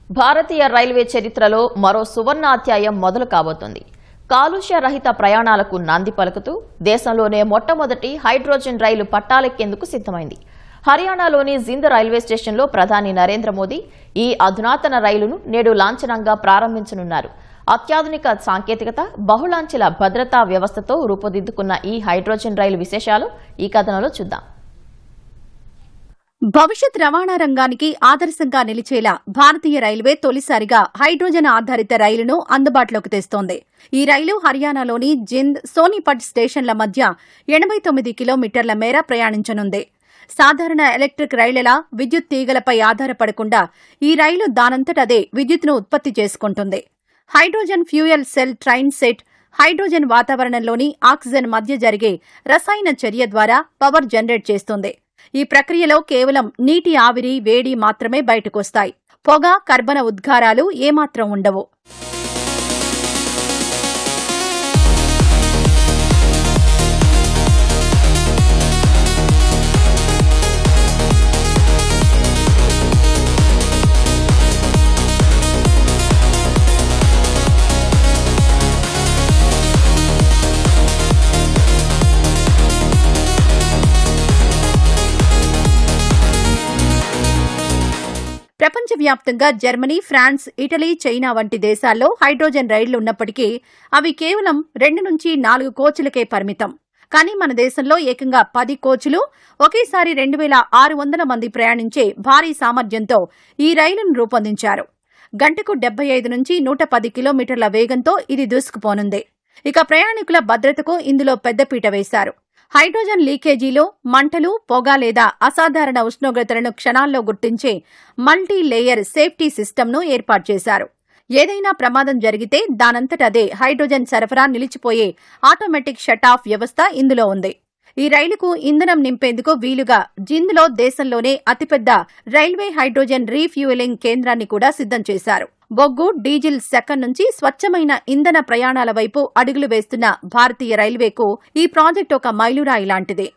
భారతీయ railway చరిత్రలో మరో సువర్ణాధ్యాయం మొదలు కాబోతోంది. కాలుష్య రహిత ప్రయాణాలకు నాంది పలుకుతూ దేశంలోనే మొట్టమొదటి హైడ్రోజన్ రైలు పట్టాలెక్కేందుకు సిద్ధమైంది. హర్యానాలోని జింద్ రైల్వే స్టేషన్లో ప్రధాని నరేంద్ర మోదీ ఈ అధునాతన రైలును నేడు లాంఛనంగా ప్రారంభించనున్నారు. అత్యాధునిక సాంకేతికత, బహుళాంచెల భద్రతా వ్యవస్థతో రూపుదిద్దుకున్న ఈ హైడ్రోజన్ రైలు విశేషాలు ఈ కథనంలో చూద్దాం. భవిష్యత్ రవాణా రంగానికి ఆదర్శంగా నిలిచేలా భారతీయ రైల్వే తొలిసారిగా హైడ్రోజన్ ఆధారిత రైలును అందుబాటులోకి తెస్తోంది. ఈ రైలు హర్యానాలోని జింద్, సోనిపట్ స్టేషన్ల మధ్య 89 కిలోమీటర్ల మేర ప్రయాణించనుంది. సాధారణ ఎలక్ట్రిక్ రైళ్లలా విద్యుత్ తీగలపై ఆధారపడకుండా ఈ రైలు దానంతటదే విద్యుత్తును ఉత్పత్తి చేసుకుంటుంది. Hydrogen fuel cell train set hydrogen వాతావరణంలోని ఆక్సిజన్ మధ్య జరిగే రసాయన చర్య ద్వారా పవర్ జనరేట్ చేస్తుంది. ఈ ప్రక్రియలో కేవలం నీటి ఆవిరి, వేడి మాత్రమే బయటకొస్తాయి. పొగ, కర్బన ఉద్గారాలు ఏమాత్రం ఉండవు. ప్రపంచవ్యాప్తంగా జర్మనీ, ఫ్రాన్స్, ఇటలీ, చైనా వంటి దేశాల్లో హైడ్రోజన్ రైళ్లు ఉన్నప్పటికీ అవి కేవలం 2 నుంచి 4 కోచ్లకే పరిమితం. కానీ మన దేశంలో ఏకంగా 10 కోచ్లు, ఒకేసారి 2600 మంది ప్రయాణించే భారీ సామర్థ్యంతో ఈ రైలును రూపొందించారు. గంటకు 75 నుంచి 110 కిలోమీటర్ల వేగంతో ఇది దూసుకుపోనుంది. ఇక ప్రయాణికుల భద్రతకు ఇందులో పెద్దపీట వేశారు. హైడ్రోజన్ లీకేజీలో మంటలు, పొగ లేదా అసాధారణ ఉష్ణోగ్రతలను క్షణాల్లో గుర్తించే మల్టీ లేయర్ సేఫ్టీ సిస్టమ్ను ఏర్పాటు చేశారు. ఏదైనా ప్రమాదం జరిగితే దానంతటదే హైడ్రోజన్ సరఫరా నిలిచిపోయే ఆటోమేటిక్ షట్ ఆఫ్ వ్యవస్థ ఇందులో ఉంది. ఈ రైలుకు ఇంధనం నింపేందుకు వీలుగా జింద్లో దేశంలోనే అతిపెద్ద రైల్వే హైడ్రోజన్ రీఫ్యూయలింగ్ కేంద్రాన్ని కూడా సిద్ధం చేశారు. బొగ్గు, డీజిల్ సెకన్ నుంచి స్వచ్ఛమైన ఇంధన ప్రయాణాల వైపు అడుగులు వేస్తున్న భారతీయ రైల్వేకు ఈ ప్రాజెక్టు ఒక మైలురాయి లాంటిదే.